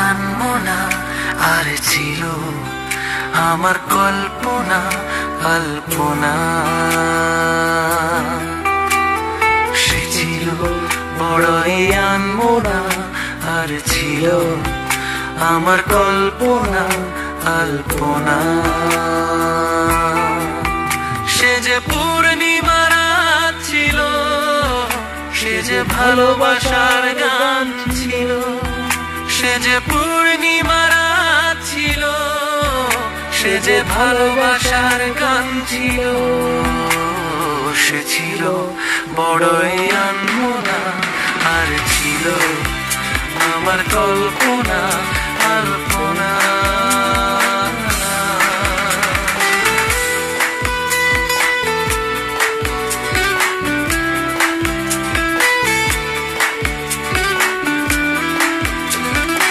আনমনা আর ছিল আমার কল্পনা কল্পনা। সে ছিল বড়ই আনমনা আর ছিল আমার কল্পনা কল্পনা। সে যে পূর্ণিমা রাত ছিল, সে যে ভালোবাসার গান ছিল, সে যে পূর্ণিমা রাত ছিল, সে যে ভালোবাসার গান ছিল। সে ছিল বড়ই আনমনা আর ছিল আমার কল্পনা কল্পনা।